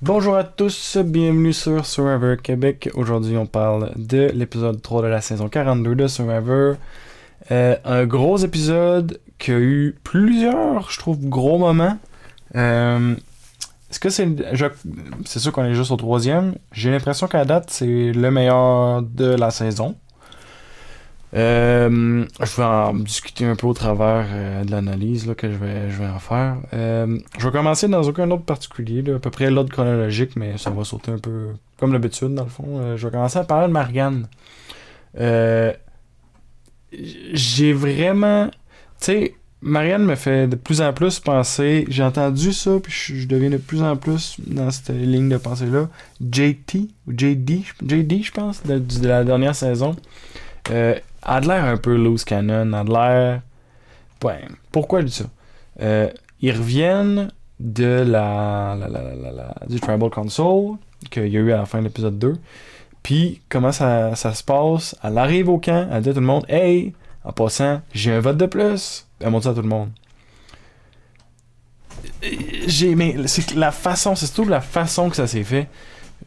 Bonjour à tous, bienvenue sur Survivor Québec. Aujourd'hui, on parle de l'épisode 3 de la saison 42 de Survivor. Un gros épisode qui a eu plusieurs, je trouve, gros moments. Est-ce que c'est sûr qu'on est juste au troisième. J'ai l'impression qu'à date, c'est le meilleur de la saison. Je vais en discuter un peu au travers de l'analyse là, que je vais en faire. Je vais commencer dans aucun ordre particulier, là, à peu près l'ordre chronologique, mais ça va sauter un peu comme d'habitude dans le fond. Je vais commencer à parler de Marianne. Euh, j'ai vraiment... Tu sais, Marianne me fait de plus en plus penser... J'ai entendu ça, puis je deviens de plus en plus dans cette ligne de pensée-là. JT, ou JD, je pense, de la dernière saison. A de l'air un peu loose cannon, a de l'air... Ouais, pourquoi je dis ça? Ils reviennent de du Tribal Council qu'il y a eu à la fin de l'épisode 2. Puis, comment ça se passe? Elle arrive au camp, elle dit à tout le monde, hey, en passant, j'ai un vote de plus. Elle montre ça à tout le monde. Mais c'est la façon, c'est surtout la façon que ça s'est fait.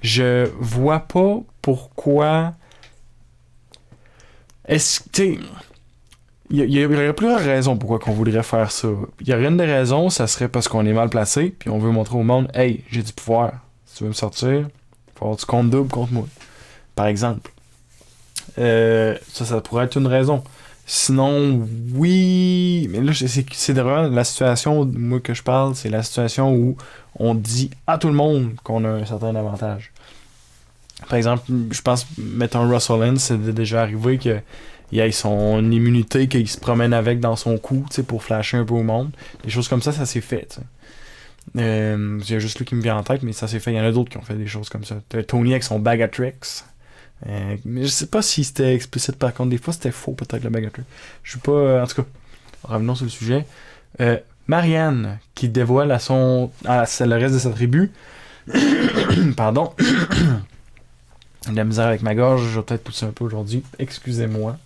Je vois pas pourquoi. Est-ce que, il y aurait plusieurs raisons pourquoi qu'on voudrait faire ça. Il y aurait une des raisons, ça serait parce qu'on est mal placé, puis on veut montrer au monde, hey, j'ai du pouvoir. Si tu veux me sortir, faut avoir du compte double contre moi. Par exemple. Ça pourrait être une raison. Sinon, oui. Mais là, c'est vraiment la situation, moi, que je parle, c'est la situation où on dit à tout le monde qu'on a un certain avantage. Par exemple, je pense, mettons Russell Lynn, c'est déjà arrivé qu'il ait son immunité qu'il se promène avec dans son cou, tu sais, pour flasher un peu au monde. Des choses comme ça s'est fait, tu sais. Il y a juste lui qui me vient en tête, mais ça s'est fait. Il y en a d'autres qui ont fait des choses comme ça. Tony avec son bag of tricks. Mais je sais pas si c'était explicite par contre. Des fois, c'était faux, peut-être, le bag of tricks. Je suis pas... en tout cas, revenons sur le sujet. Marianne, qui dévoile à le reste de sa tribu... Pardon. De la misère avec ma gorge, je vais peut-être pousser un peu aujourd'hui. Excusez-moi.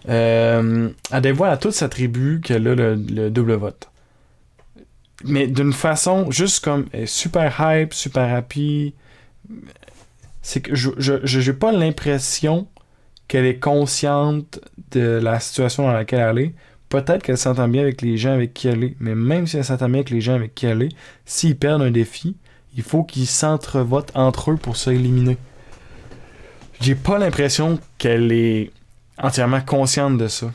Elle dévoile à toute sa tribu qu'elle a le double vote. Mais d'une façon juste comme super hype, super happy. C'est que j'ai pas l'impression qu'elle est consciente de la situation dans laquelle elle est. Peut-être qu'elle s'entend bien avec les gens avec qui elle est, mais même si elle s'entend bien avec les gens avec qui elle est, s'ils perdent un défi, il faut qu'ils s'entrevotent entre eux pour s'éliminer. J'ai pas l'impression qu'elle est entièrement consciente de ça.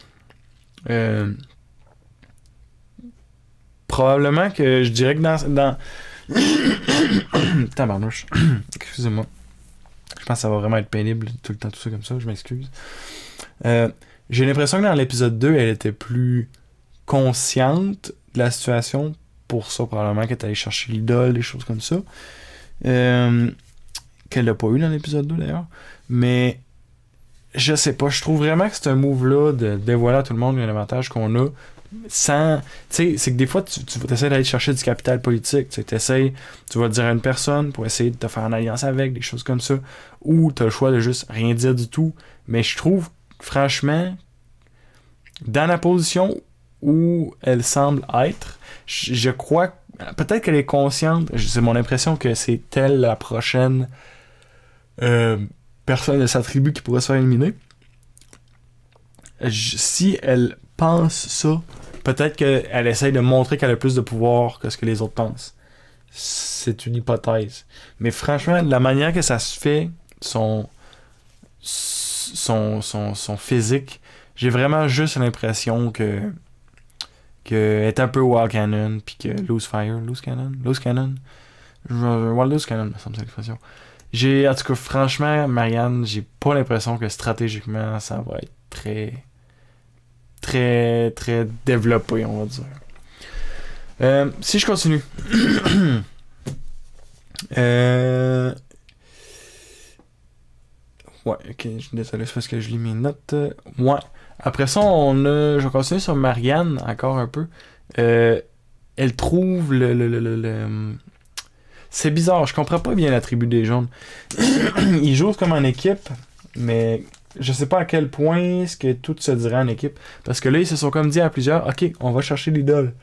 Probablement que je dirais que dans... Tabarnouche. Excusez-moi. Je pense que ça va vraiment être pénible tout le temps, tout ça comme ça. Je m'excuse. J'ai l'impression que dans l'épisode 2, elle était plus consciente de la situation. Pour ça, probablement qu'elle est allée chercher l'idole, des choses comme ça. Qu'elle l'a pas eu dans l'épisode 2 d'ailleurs. Mais je sais pas, je trouve vraiment que c'est un move-là de dévoiler à tout le monde un avantage qu'on a sans... Tu sais, c'est que des fois, tu essaies d'aller chercher du capital politique. Tu vas dire à une personne pour essayer de te faire une alliance avec, des choses comme ça. Ou tu as le choix de juste rien dire du tout. Mais je trouve, franchement, dans la position où elle semble être, je crois... Peut-être qu'elle est consciente, c'est mon impression que c'est elle la prochaine... personne de sa tribu qui pourrait se faire éliminer. Si elle pense ça, peut-être qu'elle essaye de montrer qu'elle a plus de pouvoir que ce que les autres pensent. C'est une hypothèse. Mais franchement, la manière que ça se fait, son physique, j'ai vraiment juste l'impression que est un peu Wild Cannon, puis que Loose Cannon, me semble c'est l'expression. En tout cas, franchement, Marianne, j'ai pas l'impression que stratégiquement, ça va être très, très, très développé, on va dire. Si je continue. Ouais, ok, je suis désolé, c'est parce que je lis mes notes. Ouais. Après ça, je vais continuer sur Marianne encore un peu. Elle trouve c'est bizarre, je comprends pas bien la tribu des jaunes. Ils jouent comme en équipe, mais je sais pas à quel point est-ce que tout se dirait en équipe. Parce que là, ils se sont comme dit à plusieurs, ok, on va chercher l'idole.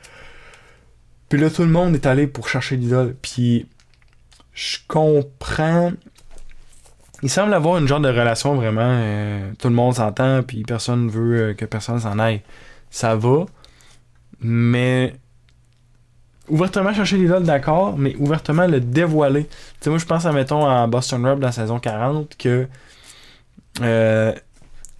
Puis là, tout le monde est allé pour chercher l'idole. Puis je comprends. Il semble avoir une genre de relation vraiment. Tout le monde s'entend, puis personne veut que personne s'en aille. Ça va, mais ouvertement chercher l'idole, d'accord, mais ouvertement le dévoiler. Tu sais, moi, je pense, mettons, à Boston Rob dans la saison 40, que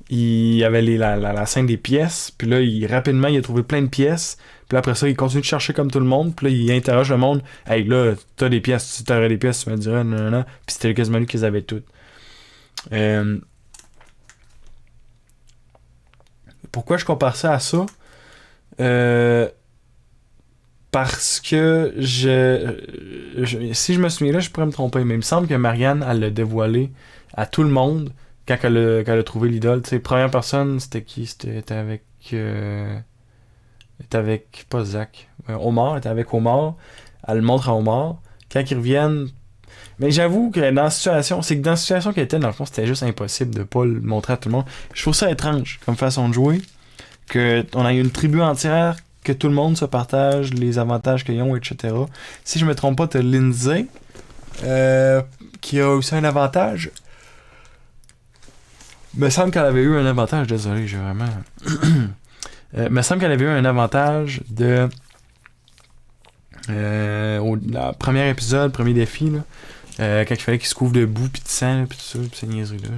il y avait la scène des pièces, puis là, rapidement, il a trouvé plein de pièces, puis après ça, il continue de chercher comme tout le monde, puis là, il interroge le monde. Hey, là, t'as des pièces, si t'aurais des pièces, tu me dirais, non, non, non. Puis c'était quasiment lui qui les avait toutes. Pourquoi je compare ça à ça? Parce que si je me souviens là, je pourrais me tromper, mais il me semble que Marianne, elle l'a dévoilé à tout le monde quand elle a trouvé l'idole. Tu sais, première personne, c'était qui? C'était avec... était avec... Pas Zach. Omar, elle était avec Omar. Elle le montre à Omar. Quand ils reviennent... Mais j'avoue que dans la situation... C'est que dans la situation qu'elle était, dans le fond, c'était juste impossible de pas le montrer à tout le monde. Je trouve ça étrange comme façon de jouer. Qu'on a une tribu entière, que tout le monde se partage les avantages qu'ils ont, etc. Si je me trompe pas, t'as Lindsay qui a aussi un avantage. Me semble qu'elle avait eu un avantage, désolé, j'ai vraiment... me semble qu'elle avait eu un avantage de... au premier épisode, premier défi, là, quand il fallait qu'il se couvre de boue, puis de sang, puis tout ça, puis ces niaiseries-là.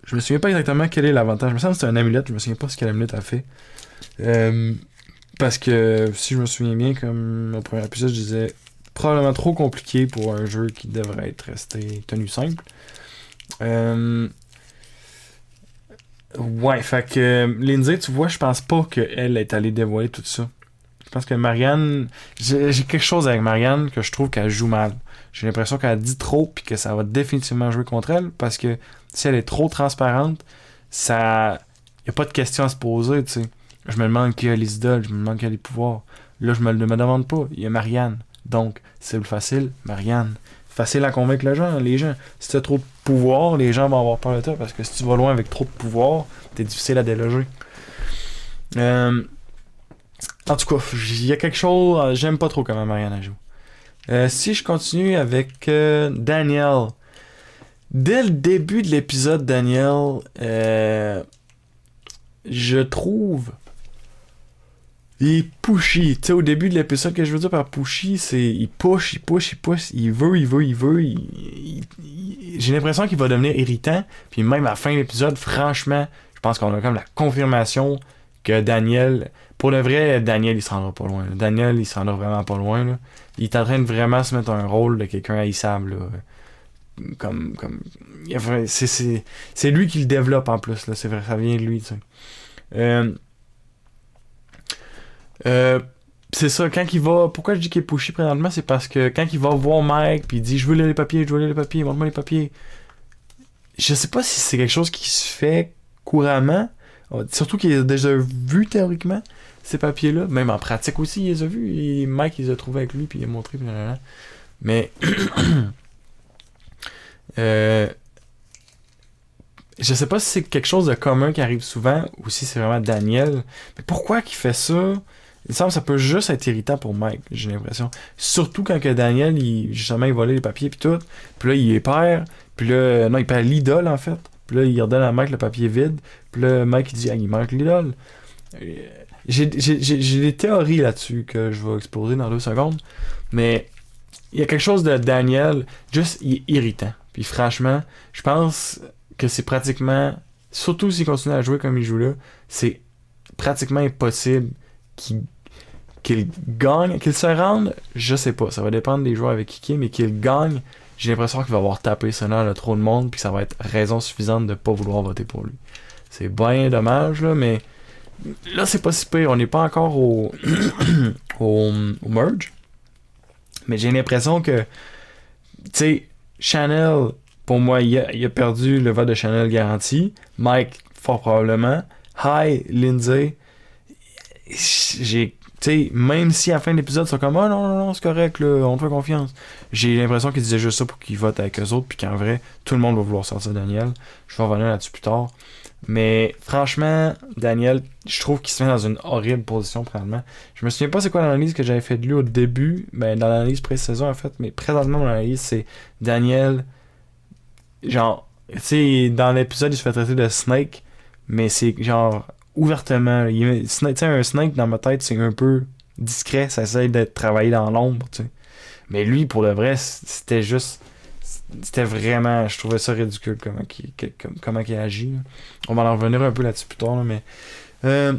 Je me souviens pas exactement quel est l'avantage. Me semble que c'est un amulette, je me souviens pas ce que l'amulette a fait. Parce que, si je me souviens bien, comme au premier épisode, je disais probablement trop compliqué pour un jeu qui devrait être resté tenu simple. Ouais, fait que Lindsay, tu vois, je pense pas qu'elle est allée dévoiler tout ça. Je pense que Marianne... J'ai quelque chose avec Marianne que je trouve qu'elle joue mal. J'ai l'impression qu'elle dit trop puis que ça va définitivement jouer contre elle parce que si elle est trop transparente, ça... Y a pas de question à se poser, tu sais. Je me demande qui a les idoles, je me demande qui a les pouvoirs. Là, je me demande pas. Il y a Marianne. Donc, c'est plus facile, Marianne. Facile à convaincre les gens. Si tu as trop de pouvoir, les gens vont avoir peur de toi parce que si tu vas loin avec trop de pouvoir, t'es difficile à déloger. En tout cas, il y a quelque chose... J'aime pas trop comment Marianne joue. Si je continue avec Daniel. Dès le début de l'épisode, Daniel, je trouve... Il est pushy. Tu sais, au début de l'épisode, que je veux dire par pushy, c'est... Il push. Il veut. J'ai l'impression qu'il va devenir irritant. Puis même à la fin de l'épisode, franchement, je pense qu'on a comme la confirmation que Daniel... Pour le vrai, Daniel, il se rendra pas loin. Daniel, il se rendra vraiment pas loin. Là. Il est en train de vraiment se mettre un rôle de quelqu'un haïssable. Là. Comme c'est lui qui le développe en plus. Là. C'est vrai, ça vient de lui. Tu sais. C'est ça, quand il va... Pourquoi je dis qu'il est pushy présentement, c'est parce que quand il va voir Mike, puis il dit « Je veux lire les papiers, montre-moi les papiers », je sais pas si c'est quelque chose qui se fait couramment, surtout qu'il a déjà vu théoriquement ces papiers-là, même en pratique aussi, il les a vus, et Mike, il les a trouvés avec lui, puis il les a montrés, puis blablabla. Mais... je sais pas si c'est quelque chose de commun qui arrive souvent, ou si c'est vraiment Daniel, mais pourquoi qu'il fait ça? Il me semble que ça peut juste être irritant pour Mike, j'ai l'impression. Surtout quand que Daniel, justement, il volait les papiers pis tout. Puis là, il perd. Puis là, non, il perd l'idole, en fait. Puis là, il redonne à Mike le papier vide. Puis là, Mike, il dit, ah, il manque l'idole. J'ai des théories là-dessus que je vais exposer dans 2 secondes. Mais il y a quelque chose de Daniel, juste, il est irritant. Puis franchement, je pense que c'est pratiquement, surtout s'il continue à jouer comme il joue là, c'est pratiquement impossible qu'il gagne, qu'il se rende, je sais pas, ça va dépendre des joueurs avec qui, mais qu'il gagne, j'ai l'impression qu'il va avoir tapé son heure de trop de monde, puis que ça va être raison suffisante de pas vouloir voter pour lui. C'est bien dommage, là, mais là, c'est pas si pire, on n'est pas encore au merge, mais j'ai l'impression que, tu sais, Chanel, pour moi, il a perdu le vote de Chanel garanti, Mike, fort probablement, Lindsay, tu sais, même si à la fin de l'épisode, ils sont comme « Ah non, c'est correct, là, on te fait confiance. » J'ai l'impression qu'ils disaient juste ça pour qu'ils votent avec eux autres, puis qu'en vrai, tout le monde va vouloir sortir Daniel. Je vais revenir là-dessus plus tard. Mais franchement, Daniel, je trouve qu'il se met dans une horrible position présentement. Je me souviens pas c'est quoi l'analyse que j'avais fait de lui au début, ben dans l'analyse pré-saison en fait, mais présentement mon analyse c'est Daniel, genre, tu sais, dans l'épisode il se fait traiter de Snake, mais c'est genre ouvertement, tu sais, un Snake dans ma tête c'est un peu discret, ça essaie d'être travaillé dans l'ombre, tu sais. Mais lui, pour le vrai, c'était vraiment, je trouvais ça ridicule comment il agit. Là. On va en revenir un peu là-dessus plus tard, là, mais euh,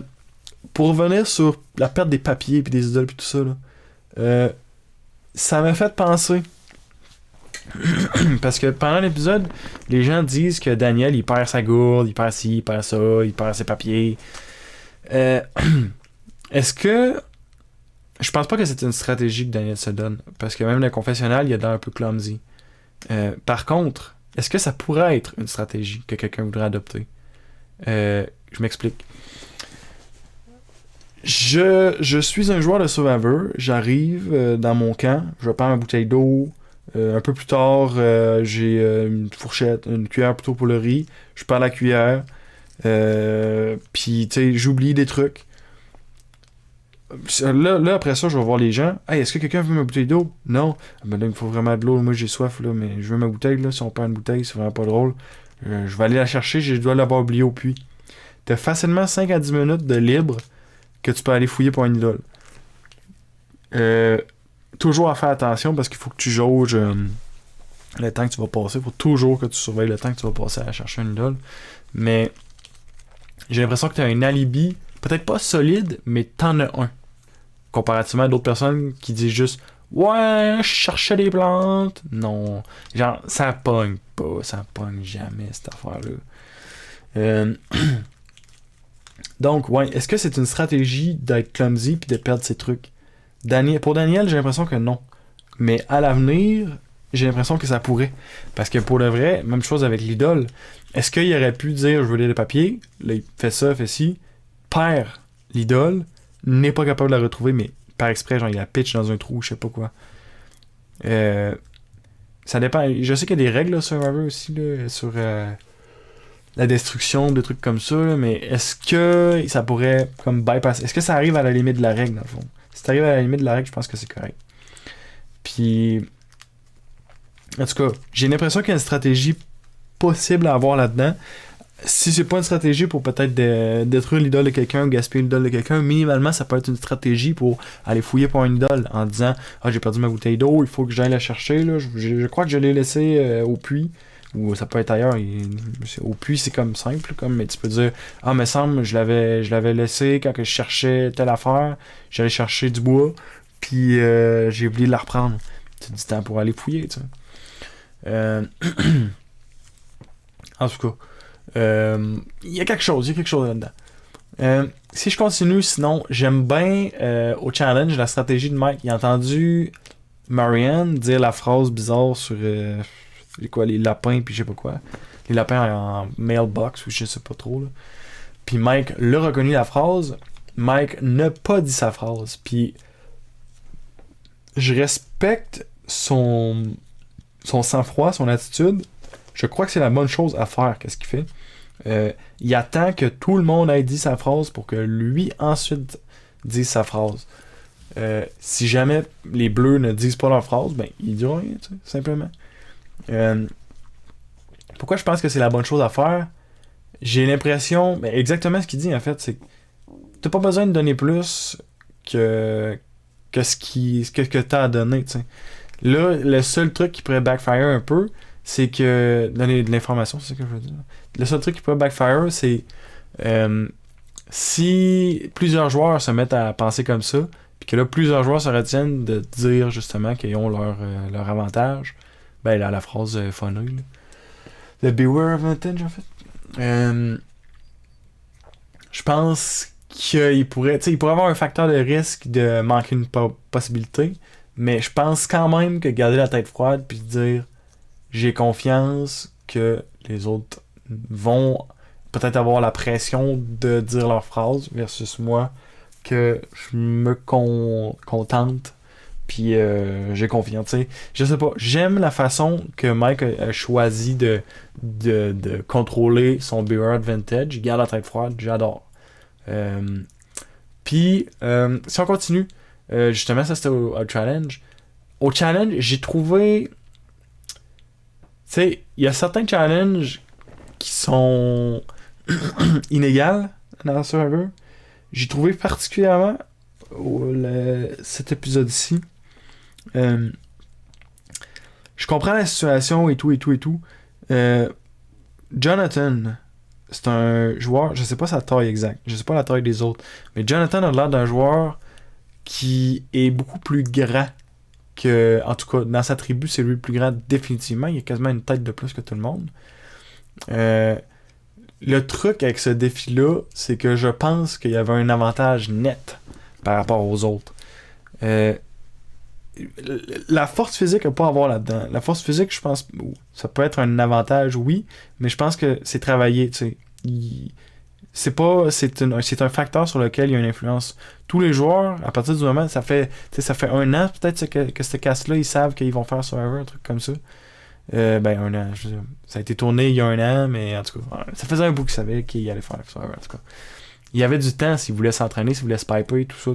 pour revenir sur la perte des papiers puis des idoles puis tout ça, là, euh, ça m'a fait penser parce que pendant l'épisode, les gens disent que Daniel il perd sa gourde, il perd ci, il perd ça, il perd ses papiers. Euh, Est-ce que je pense pas que c'est une stratégie que Daniel se donne parce que même le confessionnal il a l'air un peu clumsy. Par contre, est-ce que ça pourrait être une stratégie que quelqu'un voudrait adopter? Je m'explique. Je suis un joueur de Survivor, j'arrive dans mon camp, je prends ma bouteille d'eau, un peu plus tard, j'ai une fourchette, une cuillère plutôt pour le riz, je prends la cuillère, puis tu sais, j'oublie des trucs. Là, après ça, je vais voir les gens. Hey, est-ce que quelqu'un veut ma bouteille d'eau? Non. Ah, ben là, il me faut vraiment de l'eau. Moi, j'ai soif, là, mais je veux ma bouteille, là. Si on perd une bouteille, c'est vraiment pas drôle. Je vais aller la chercher, je dois l'avoir oubliée au puits. T'as facilement 5 à 10 minutes de libre que tu peux aller fouiller pour une idole. Toujours à faire attention parce qu'il faut que tu jauges le temps que tu vas passer. Il faut toujours que tu surveilles le temps que tu vas passer à chercher une idole. Mais j'ai l'impression que tu as un alibi, peut-être pas solide, mais t'en as un. Comparativement à d'autres personnes qui disent juste ouais, je cherchais des plantes. Non. Genre, ça pogne pas, ça pogne jamais cette affaire-là. Donc, ouais, est-ce que c'est une stratégie d'être clumsy puis de perdre ses trucs? Pour Daniel, j'ai l'impression que non. Mais à l'avenir, j'ai l'impression que ça pourrait. Parce que pour le vrai, même chose avec l'idole. Est-ce qu'il aurait pu dire je veux lire le papier? Là, il fait ça, fait ci. Perd l'idole, n'est pas capable de la retrouver, mais par exprès, genre il la pitch dans un trou, je sais pas quoi. Ça dépend. Je sais qu'il y a des règles là, sur Survivor aussi, là, sur la destruction, des trucs comme ça, là, mais est-ce que ça pourrait comme bypass? Est-ce que ça arrive à la limite de la règle, dans le fond? Si ça arrive à la limite de la règle, je pense que c'est correct. Puis, en tout cas, j'ai l'impression qu'il y a une stratégie possible à avoir là-dedans. Si c'est pas une stratégie pour peut-être détruire l'idole de quelqu'un ou gaspiller l'idole de quelqu'un, minimalement ça peut être une stratégie pour aller fouiller pour une idole en disant ah j'ai perdu ma bouteille d'eau, il faut que j'aille la chercher là. Je crois que je l'ai laissée au puits ou ça peut être ailleurs. Au puits c'est comme simple comme mais tu peux dire ah me semble je l'avais laissé quand que je cherchais telle affaire, j'allais chercher du bois puis j'ai oublié de la reprendre. C'est du temps pour aller fouiller tu sais. En tout cas. Il y a quelque chose là-dedans. Si je continue, sinon, j'aime bien au challenge la stratégie de Mike. Il a entendu Marianne dire la phrase bizarre sur les lapins, puis je sais pas quoi. Les lapins en mailbox, ou je sais pas trop. Là. Puis Mike l'a reconnu la phrase. Mike n'a pas dit sa phrase. Puis je respecte son sang-froid, son attitude. Je crois que c'est la bonne chose à faire, qu'est-ce qu'il fait. Il attend que tout le monde ait dit sa phrase pour que lui ensuite dise sa phrase. Si jamais les bleus ne disent pas leur phrase, ben ils diront rien, tu sais, simplement. Pourquoi je pense que c'est la bonne chose à faire? J'ai l'impression, ben, exactement ce qu'il dit en fait, c'est que t'as pas besoin de donner plus que ce que t'as à donner, tu sais. Là, le seul truc qui pourrait backfire un peu, c'est que donner de l'information, c'est ce que je veux dire. Le seul truc qui pourrait backfire, c'est si plusieurs joueurs se mettent à penser comme ça, puis que là, plusieurs joueurs se retiennent de dire justement qu'ils ont leur avantage, ben là, la phrase funnée, là. The Beware of Advantage, en fait. Je pense qu'il pourrait, il pourrait avoir un facteur de risque de manquer une possibilité, mais je pense quand même que garder la tête froide puis dire j'ai confiance que les autres vont peut-être avoir la pression de dire leur phrase versus moi que je me contente Puis j'ai confiance. T'sais. Je sais pas. J'aime la façon que Mike a choisi de contrôler son Beard Vintage. Il garde la tête froide. J'adore. Puis, si on continue, justement, ça c'était au challenge. Au challenge, j'ai trouvé. Tu sais, il y a certains challenges qui sont inégales dans Survivor. J'ai trouvé particulièrement cet épisode-ci. Je comprends la situation et tout. Jonathan, c'est un joueur, je sais pas sa taille exacte, je sais pas la taille des autres, mais Jonathan a l'air d'un joueur qui est beaucoup plus grand que, en tout cas, dans sa tribu, c'est lui le plus grand définitivement. Il a quasiment une tête de plus que tout le monde. Le truc avec ce défi-là, c'est que je pense qu'il y avait un avantage net par rapport aux autres. La force physique à pas avoir là-dedans. La force physique, je pense, ça peut être un avantage, oui, mais je pense que c'est travaillé, tu sais. C'est un facteur sur lequel il y a une influence. Tous les joueurs, à partir du moment, ça fait un an peut-être que ce cast-là, ils savent qu'ils vont faire Survivor, un truc comme ça. Un an, je veux dire, ça a été tourné il y a un an, mais en tout cas, ça faisait un bout qu'ils savaient qu'ils allaient faire Survivor, en tout cas. Il y avait du temps s'ils voulaient s'entraîner, s'ils voulaient se piper, tout ça.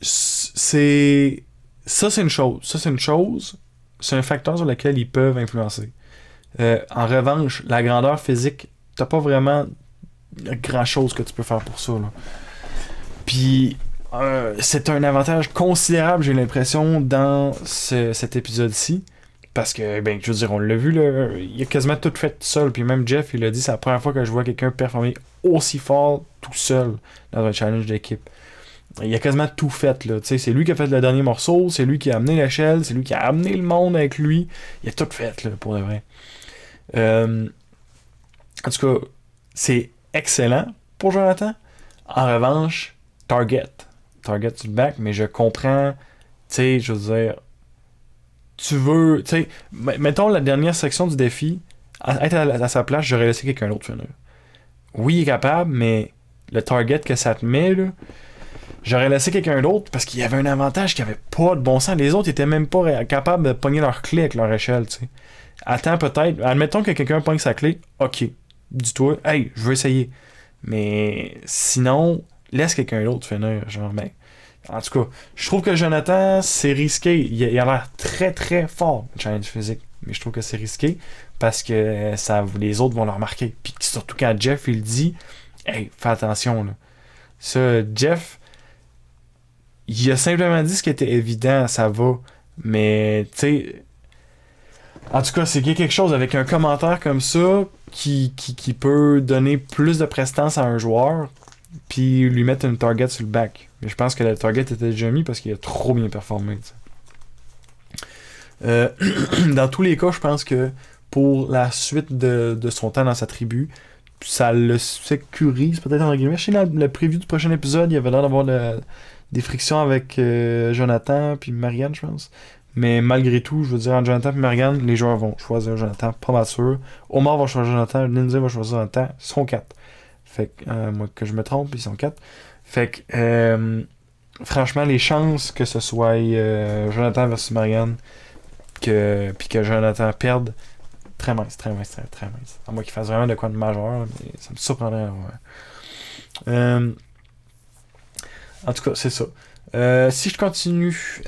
C'est une chose. C'est un facteur sur lequel ils peuvent influencer. En revanche, la grandeur physique, t'as pas vraiment grand chose que tu peux faire pour ça, là. Puis c'est un avantage considérable, j'ai l'impression, dans cet épisode-ci. Parce que, je veux dire, on l'a vu, là, il a quasiment tout fait tout seul. Puis même Jeff, il a dit, c'est la première fois que je vois quelqu'un performer aussi fort tout seul dans un challenge d'équipe. Il a quasiment tout fait, là. T'sais, c'est lui qui a fait le dernier morceau, c'est lui qui a amené l'échelle, c'est lui qui a amené le monde avec lui. Il a tout fait, là, pour de vrai. En tout cas, c'est excellent pour Jonathan. En revanche, Target sur le back, mais je comprends, tu sais, je veux dire, tu veux, tu sais, mettons la dernière section du défi, être à sa place, j'aurais laissé quelqu'un d'autre finir. Oui, il est capable, mais le target que ça te met, là, j'aurais laissé quelqu'un d'autre parce qu'il y avait un avantage qui avait pas de bon sens. Les autres étaient même pas capables de pogner leur clé avec leur échelle, tu sais. Attends peut-être, admettons que quelqu'un pogne sa clé, ok, dis-toi, hey, je veux essayer. Mais sinon, laisse quelqu'un d'autre finir, genre, en tout cas, je trouve que Jonathan, c'est risqué. Il a l'air très très fort, le challenge physique. Mais je trouve que c'est risqué parce que les autres vont le remarquer. Puis surtout quand Jeff, il dit, hey, fais attention, là. Ça, Jeff, il a simplement dit ce qui était évident, ça va. Mais, tu sais, en tout cas, c'est qu'il y a quelque chose avec un commentaire comme ça qui peut donner plus de prestance à un joueur puis lui mettre une target sur le back. Mais je pense que la target était déjà mis parce qu'il a trop bien performé. Dans tous les cas, je pense que pour la suite de son temps dans sa tribu, ça le sécurise peut-être entre guillemets. Je sais dans le preview du prochain épisode, il y avait l'air d'avoir des frictions avec Jonathan puis Marianne, je pense. Mais malgré tout, je veux dire, entre Jonathan et Marianne, les joueurs vont choisir Jonathan, pas mal sûr. Omar va choisir Jonathan, Lindsay va choisir Jonathan, ils sont 4. Fait que, moi, que je me trompe, ils sont 4. Fait que, franchement, les chances que ce soit Jonathan versus Marianne, puis que Jonathan perde, très mince. À moins qu'il fasse vraiment de quoi de majeur, mais ça me surprendrait. Ouais. En tout cas, c'est ça. Si je continue,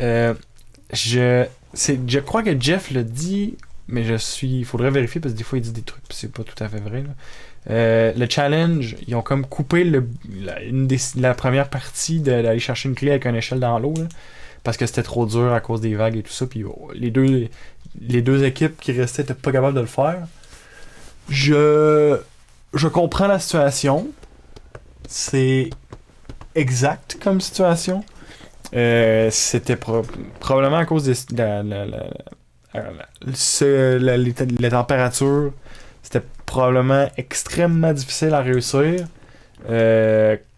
je crois que Jeff l'a dit, mais il faudrait vérifier parce que des fois il dit des trucs puis c'est pas tout à fait vrai, là. Le challenge, ils ont comme coupé la première partie d'aller chercher une clé avec une échelle dans l'eau, là, parce que c'était trop dur à cause des vagues et tout ça, puis les deux équipes qui restaient étaient pas capables de le faire. Je comprends la situation. C'est exact comme situation. C'était probablement à cause de la température. C'était probablement extrêmement difficile à réussir,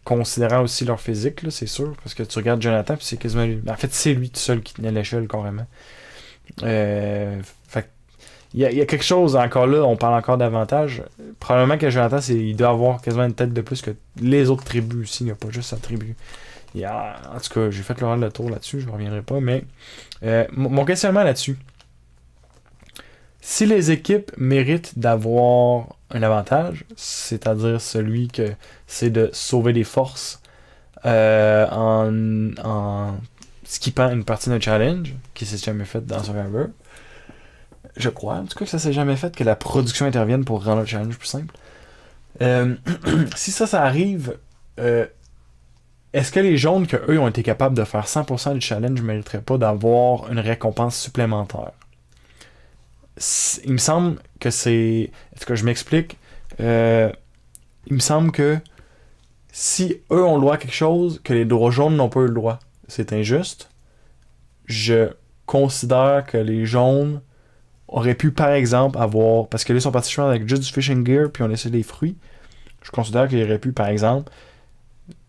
considérant aussi leur physique, là, c'est sûr, parce que tu regardes Jonathan, puis c'est quasiment lui. En fait, c'est lui tout seul qui tenait l'échelle carrément. Fait il y a quelque chose encore là, on parle encore d'avantage. Probablement que Jonathan, il doit avoir quasiment une tête de plus que les autres tribus aussi, il n'y a pas juste sa tribu. En tout cas, j'ai fait le tour là-dessus, je ne reviendrai pas, mais mon questionnement là-dessus. Si les équipes méritent d'avoir un avantage, c'est-à-dire celui que c'est de sauver des forces en skippant une partie d'un challenge, qui s'est jamais fait dans Survivor, je crois en tout cas que ça s'est jamais fait, que la production intervienne pour rendre le challenge plus simple. Si ça arrive, est-ce que les jaunes, qu'eux ont été capables de faire 100% du challenge, ne mériteraient pas d'avoir une récompense supplémentaire? Il me semble que c'est... En tout cas, je m'explique. Il me semble que si eux ont le droit à quelque chose, que les droits jaunes n'ont pas eu le droit, c'est injuste. Je considère que les jaunes auraient pu, par exemple, avoir... Parce que là, ils sont partis avec juste du fishing gear, puis on laissé des fruits. Je considère qu'ils auraient pu, par exemple...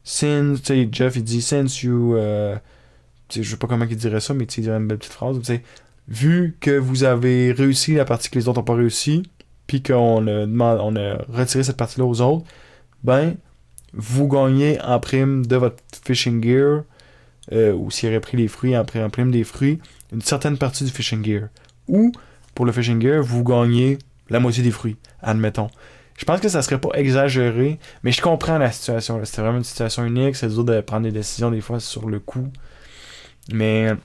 Since, tu sais, Jeff, il dit, since you... je sais pas comment il dirait ça, mais il dirait une belle petite phrase. Tu sais, vu que vous avez réussi la partie que les autres n'ont pas réussi, puis qu'on on a retiré cette partie-là aux autres, ben, vous gagnez en prime de votre fishing gear, ou s'il aurait pris les fruits en prime des fruits, une certaine partie du fishing gear. Ou, pour le fishing gear, vous gagnez la moitié des fruits, admettons. Je pense que ça serait pas exagéré, mais je comprends la situation. Là. C'était vraiment une situation unique, c'est dur de prendre des décisions des fois sur le coup. Mais, en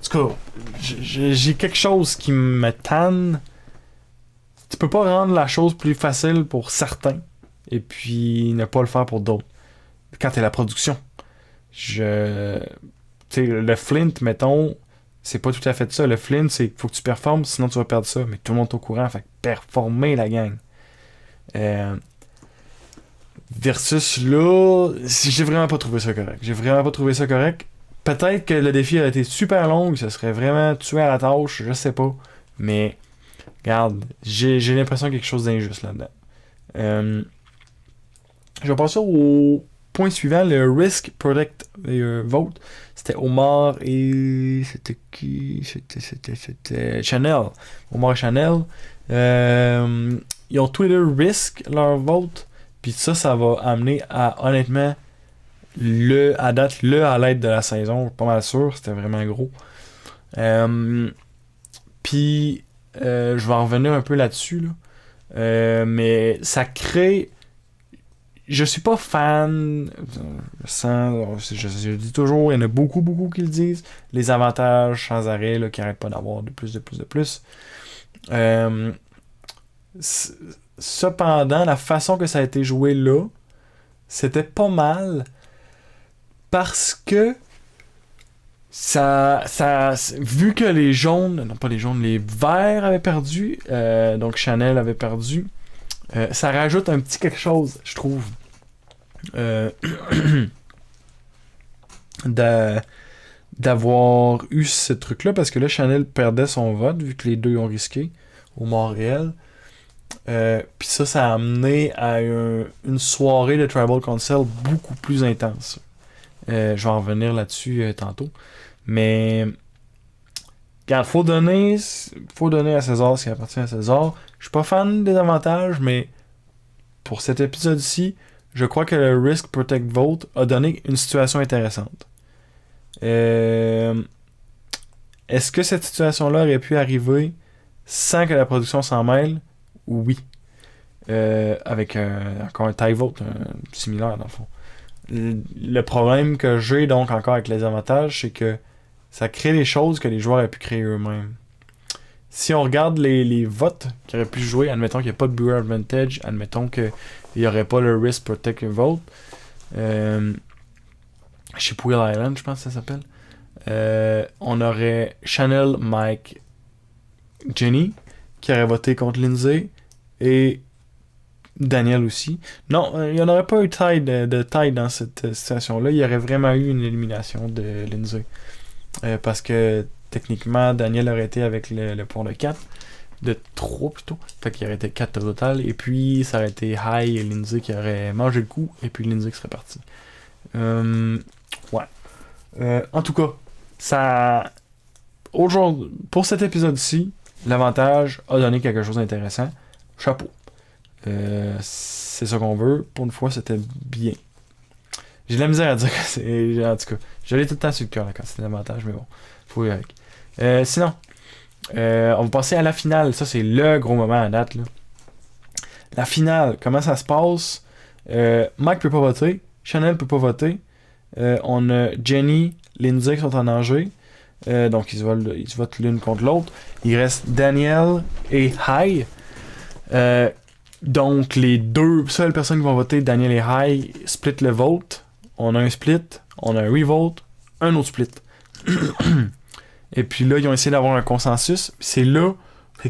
tout cas, j'ai quelque chose qui me tanne. Tu peux pas rendre la chose plus facile pour certains, et puis ne pas le faire pour d'autres. Quand t'es la production. Tu sais, le Flint, mettons, c'est pas tout à fait ça. Le Flint, c'est qu'il faut que tu performes, sinon tu vas perdre ça. Mais tout le monde est au courant, fait que performer la gang. Versus là, j'ai vraiment pas trouvé ça correct. Peut-être que le défi a été super long, ça serait vraiment tué à la tâche, je sais pas. Mais, regarde, j'ai l'impression qu'il y a quelque chose d'injuste là-dedans. Je vais passer au point suivant, le Risk Protect Vote. C'était Omar et... C'était qui? C'était Chanel. Omar et Chanel. Ils ont tous les deux Risk leur vote. Puis ça va amener à, honnêtement, à l'aide de la saison. Pas mal sûr. C'était vraiment gros. Puis, je vais en revenir un peu là-dessus. Là. Mais ça crée... Je suis pas fan, je dis toujours, il y en a beaucoup qui le disent, les avantages sans arrêt, là, qui n'arrêtent pas d'avoir de plus. Cependant, la façon que ça a été joué là, c'était pas mal, parce que vu que les jaunes, non pas les jaunes, les verts avaient perdu, donc Chanel avait perdu, ça rajoute un petit quelque chose, je trouve, d'avoir eu ce truc-là, parce que là, Chanel perdait son vote, vu que les deux ont risqué au Montréal. Puis ça a amené à une soirée de Tribal Council beaucoup plus intense. Je vais en revenir là-dessus tantôt. Mais... Regarde, faut donner à César ce qui appartient à César. Je suis pas fan des avantages, mais pour cet épisode-ci, je crois que le Risk Protect Vote a donné une situation intéressante. Est-ce que cette situation-là aurait pu arriver sans que la production s'en mêle? Oui. Avec encore un tie vote similaire dans le fond. Le problème que j'ai donc encore avec les avantages, c'est que ça crée des choses que les joueurs auraient pu créer eux-mêmes. Si on regarde les votes qui auraient pu jouer, admettons qu'il n'y a pas de Brewer Advantage, admettons qu'il n'y aurait pas le Risk Protect Vote, chez Wheel Island, je pense que ça s'appelle, on aurait Chanel, Mike, Jenny, qui aurait voté contre Lindsay, et Daniel aussi. Non, il n'y en aurait pas eu de taille dans cette situation-là. Il y aurait vraiment eu une élimination de Lindsay. Parce que techniquement, Daniel aurait été avec le point de 4, de 3 plutôt. Fait qu'il aurait été 4 total. Et puis, ça aurait été High et Lindsay qui aurait mangé le coup. Et puis Lindsay qui serait parti. Ouais. En tout cas, ça. Aujourd'hui, pour cet épisode-ci, l'avantage a donné quelque chose d'intéressant. Chapeau. C'est ça qu'on veut. Pour une fois, c'était bien. J'ai de la misère à dire que c'est... En tout cas, j'allais tout le temps sur le cœur quand c'était l'avantage, mais bon, faut y aller avec. Sinon, on va passer à la finale. Ça, c'est le gros moment à date, là. La finale, comment ça se passe? Mike peut pas voter, Chanel peut pas voter. On a Jenny, Lindsay qui sont en danger. Donc ils se votent l'une contre l'autre. Il reste Daniel et Hai. Donc les deux seules personnes qui vont voter, Daniel et Hai, split le vote. On a un split, on a un revote, un autre split. Et puis là, ils ont essayé d'avoir un consensus. C'est là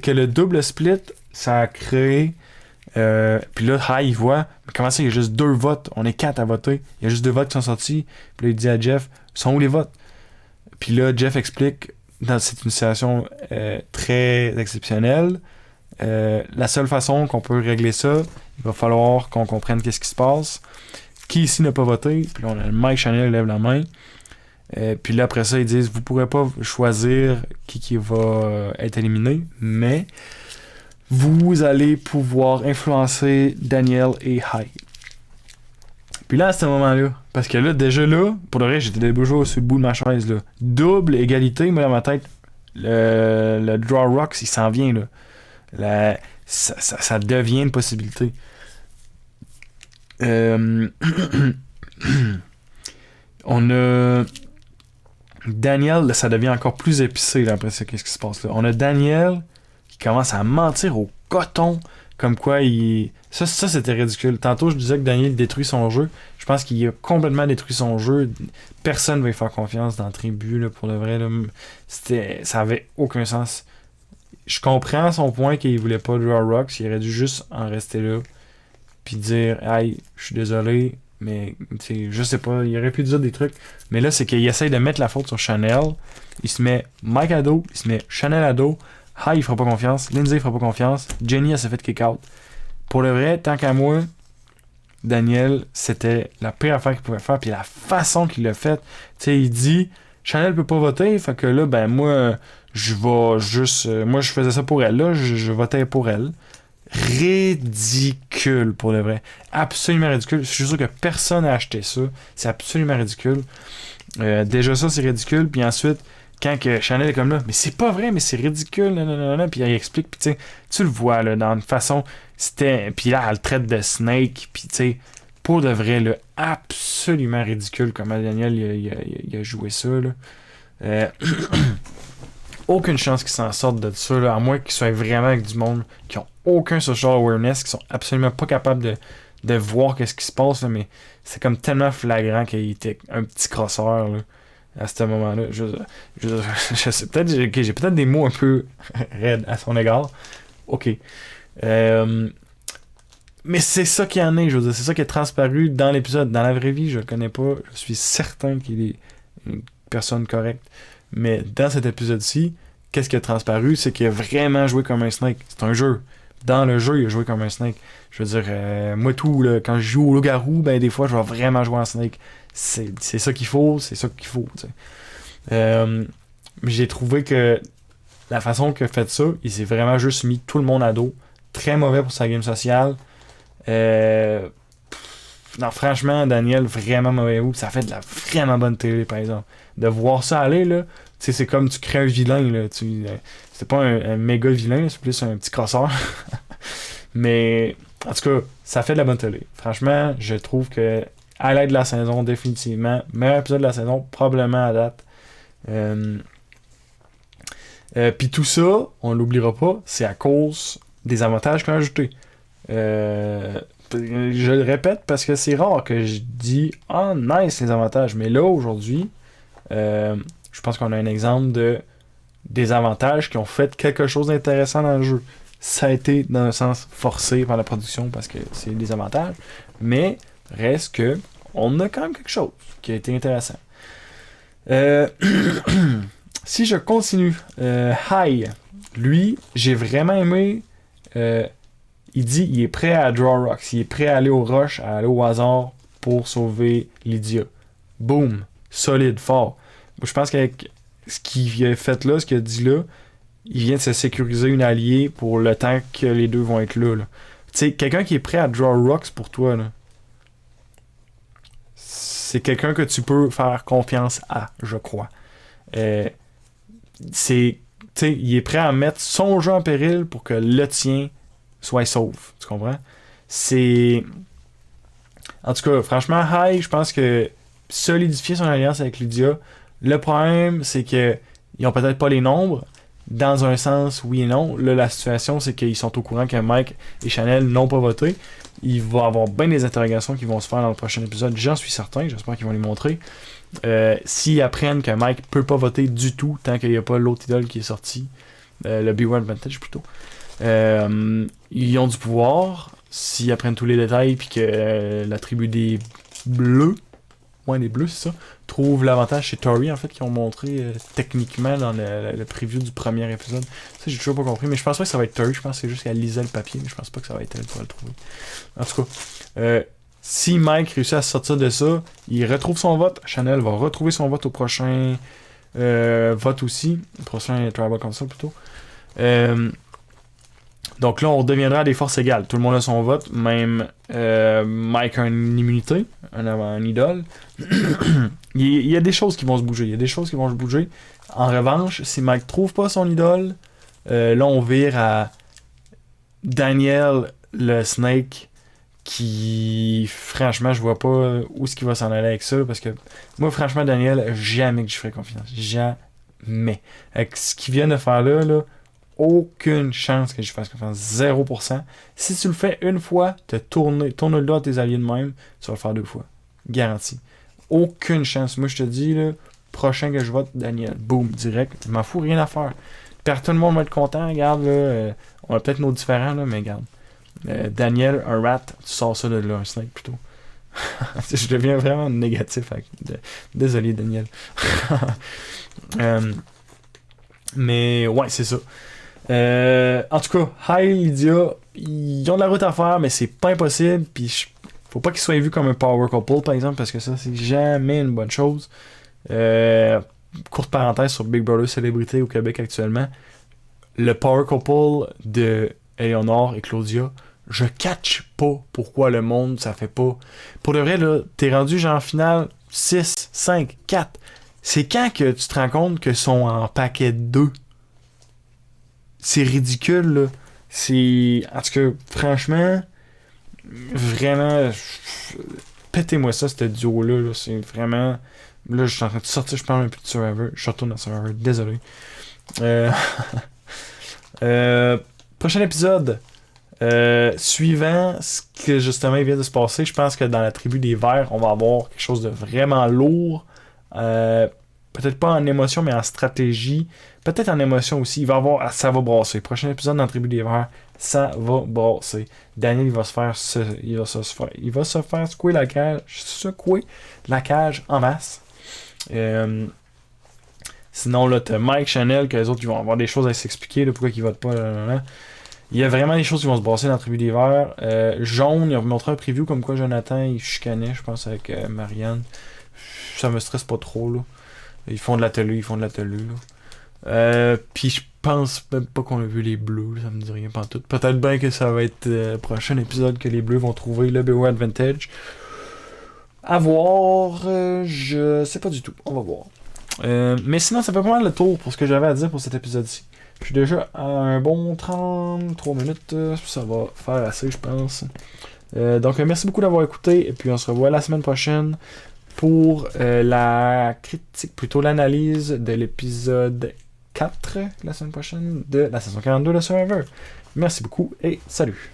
que le double split, ça a créé... puis là, Hai, il voit, mais comment ça, il y a juste 2 votes? On est 4 à voter. Il y a juste 2 votes qui sont sortis. Puis là, il dit à Jeff, sont où les votes? Puis là, Jeff explique, c'est une situation très exceptionnelle. La seule façon qu'on peut régler ça, il va falloir qu'on comprenne qu'est-ce qui se passe. Qui ici n'a pas voté? Puis là, on a Mike Chanel lève la main. Puis là, après ça, ils disent, vous pourrez pas choisir qui va être éliminé, mais vous allez pouvoir influencer Daniel et Hai. Puis là, à ce moment-là, parce que là, déjà là, pour le reste, j'étais déjà sur le bout de ma chaise, là. Double égalité, moi, dans ma tête, le Draw Rocks, il s'en vient, là. Ça devient une possibilité. On a Daniel, là, ça devient encore plus épicé, là, après ça, qu'est-ce qui se passe là. On a Daniel qui commence à mentir au coton, comme quoi il... Ça c'était ridicule. Tantôt, je disais que Daniel détruit son jeu. Je pense qu'il a complètement détruit son jeu. Personne ne va y faire confiance dans le tribu, là, pour le vrai. Là. Ça avait aucun sens. Je comprends son point qu'il voulait pas Draw Rocks. Il aurait dû juste en rester là. Puis dire, hey, je suis désolé, mais je sais pas, il aurait pu dire des trucs. Mais là, c'est qu'il essaye de mettre la faute sur Chanel. Il se met Mike à dos, il se met Chanel à dos. Hai, il fera pas confiance. Lindsay, il fera pas confiance. Jenny, elle s'est fait kick-out. Pour le vrai, tant qu'à moi, Daniel, c'était la pire affaire qu'il pouvait faire. Puis la façon qu'il l'a fait, tu sais, il dit Chanel peut pas voter, fait que là, ben moi, je vais juste. Moi, je faisais ça pour elle, là, je votais pour elle. Ridicule, pour le vrai. Absolument ridicule. Je suis sûr que personne n'a acheté ça. C'est absolument ridicule. Déjà, ça, c'est ridicule. Puis ensuite, quand que Chanel est comme là, mais c'est pas vrai, mais c'est ridicule, nanana, puis il explique, puis tu sais, tu le vois, là, dans une façon, c'était, puis là, elle le traite de Snake, puis tu sais, pour de vrai, là, absolument ridicule comment Daniel, il a joué ça, là. Aucune chance qu'ils s'en sortent de ça, là, à moins qu'ils soient vraiment avec du monde qui ont aucun social awareness, qui sont absolument pas capables de voir qu'est-ce qui se passe, là, mais c'est comme tellement flagrant qu'il était un petit crosseur, là. À ce moment-là, je sais peut-être j'ai peut-être des mots un peu raides à son égard. Ok. Mais c'est ça qu'il y en est, je veux dire, c'est ça qui est transparu dans l'épisode. Dans la vraie vie, je le connais pas. Je suis certain qu'il est une personne correcte. Mais dans cet épisode-ci, qu'est-ce qui a transparu? C'est qu'il a vraiment joué comme un Snake. C'est un jeu. Dans le jeu, il a joué comme un Snake. Je veux dire, moi tout, là, quand je joue au loup-garou, ben des fois, je vais vraiment jouer en Snake. C'est ça qu'il faut, c'est ça qu'il faut. J'ai trouvé que la façon qu'il a fait ça, il s'est vraiment juste mis tout le monde à dos. Très mauvais pour sa game sociale. Non, franchement, Daniel, vraiment mauvais move. Ça fait de la vraiment bonne télé, par exemple. De voir ça aller, là, c'est comme tu crées un vilain. Là, c'est pas un méga vilain, c'est plus un petit crosseur. Mais, en tout cas, ça fait de la bonne télé. Franchement, je trouve que à l'aide de la saison, définitivement. Meilleur épisode de la saison, probablement à date. Puis tout ça, on l'oubliera pas, c'est à cause des avantages qu'on a ajoutés. Je le répète parce que c'est rare que je dis « Ah, nice les avantages ». Mais là, aujourd'hui, je pense qu'on a un exemple des avantages qui ont fait quelque chose d'intéressant dans le jeu. Ça a été dans un sens forcé par la production parce que c'est des avantages. Mais reste que on a quand même quelque chose qui a été intéressant. Si je continue, Hai, lui, j'ai vraiment aimé. Il dit il est prêt à draw rocks, il est prêt à aller au rush, à aller au hasard pour sauver Lydia. Boom, solide, fort. Je pense qu'avec ce qu'il a fait là, ce qu'il a dit là, il vient de se sécuriser une alliée pour le temps que les deux vont être là. Tu sais, quelqu'un qui est prêt à draw rocks pour toi, là. c'est quelqu'un que tu peux faire confiance à, je crois. Il est prêt à mettre son jeu en péril pour que le tien soit sauf. Tu comprends? En tout cas, franchement, High, je pense que solidifier son alliance avec Lydia, le problème, c'est que ils ont peut-être pas les nombres. Dans un sens, oui et non. Là, la situation, c'est qu'ils sont au courant que Mike et Chanel n'ont pas voté. Il va y avoir bien des interrogations qui vont se faire dans le prochain épisode. J'en suis certain. J'espère qu'ils vont les montrer. S'ils apprennent que Mike peut pas voter du tout tant qu'il n'y a pas l'autre idole qui est sorti, le B1 Advantage plutôt, ils ont du pouvoir. S'ils apprennent tous les détails puis que la tribu des Bleus, des Bleus, c'est ça, trouve l'avantage chez Tori, en fait, qu'ils ont montré techniquement dans le preview du premier épisode. Ça, j'ai toujours pas compris, mais je pense pas que ça va être Tori. Je pense que c'est juste qu'elle lisait le papier, mais je pense pas que ça va être elle qui va le trouver. En tout cas, si Mike réussit à sortir de ça, il retrouve son vote. Chanel va retrouver son vote au prochain vote aussi. Au prochain Tribal Council plutôt. Donc là, on redeviendra à des forces égales. Tout le monde a son vote. Même Mike a une immunité, un idole. Il y a des choses qui vont se bouger. En revanche, si Mike trouve pas son idole, là, on vire à Daniel le Snake qui, franchement, je vois pas où est-ce qu'il va s'en aller avec ça. Parce que moi, franchement, Daniel, jamais que je ferais confiance. Jamais. Avec ce qu'il vient de faire là, aucune chance que je fasse confiance. 0%. Si tu le fais une fois, tourne le dos à tes alliés de même, tu vas le faire 2 fois. Garanti. Aucune chance. Moi, je te dis, là, prochain que je vote, Daniel. Boum, direct. Je m'en fous, rien à faire. Tout le monde va être content. Regarde, là, on a peut-être nos différents, là, mais regarde. Daniel, un rat, tu sors ça de là, un snake plutôt. Je deviens vraiment négatif. Désolé, Daniel. Mais ouais, c'est ça. En tout cas, High Lydia, ils ont de la route à faire, mais c'est pas impossible. Puis faut pas qu'ils soient vus comme un power couple, par exemple, parce que ça, c'est jamais une bonne chose. Courte parenthèse sur Big Brother Célébrité au Québec actuellement. Le power couple de Eleonore et Claudia, je catch pas pourquoi le monde, ça fait pas. Pour de vrai, là, t'es rendu genre en finale 6, 5, 4. C'est quand que tu te rends compte qu'ils sont en paquet 2? C'est ridicule, là. En tout cas, franchement, vraiment, pétez-moi ça, ce duo-là. Là. C'est vraiment... Là, je suis en train de sortir, je parle un peu de Survivor. Je retourne à Survivor, désolé. Prochain épisode. Suivant ce que justement il vient de se passer, je pense que dans la tribu des Verts, on va avoir quelque chose de vraiment lourd. Peut-être pas en émotion, mais en stratégie. Peut-être en émotion aussi. Ça va brasser. Prochain épisode dans la tribu des Verts, ça va brasser. Daniel, il va se faire secouer la cage en masse. Sinon, là, t'as Mike, Chanel, que les autres, ils vont avoir des choses à s'expliquer, là, pourquoi ils votent pas. Là. Il y a vraiment des choses qui vont se brasser dans la tribu des Verts. Jaune, il a montré un preview comme quoi Jonathan, il chicanait, je pense, avec Marianne. Ça me stresse pas trop, là. Ils font de l'atelier, là. Puis je pense même pas qu'on a vu les Bleus, ça me dit rien pantoute. Peut-être bien que ça va être le prochain épisode que les Bleus vont trouver le BO Advantage. À voir, je sais pas du tout, on va voir. Mais sinon, ça fait pas mal le tour pour ce que j'avais à dire pour cet épisode-ci. Je suis déjà à un bon 33 minutes, ça va faire assez, je pense. Donc, merci beaucoup d'avoir écouté, et puis on se revoit la semaine prochaine pour la critique, plutôt l'analyse de l'épisode 4 la semaine prochaine de la saison 42 de Survivor. Merci beaucoup et salut!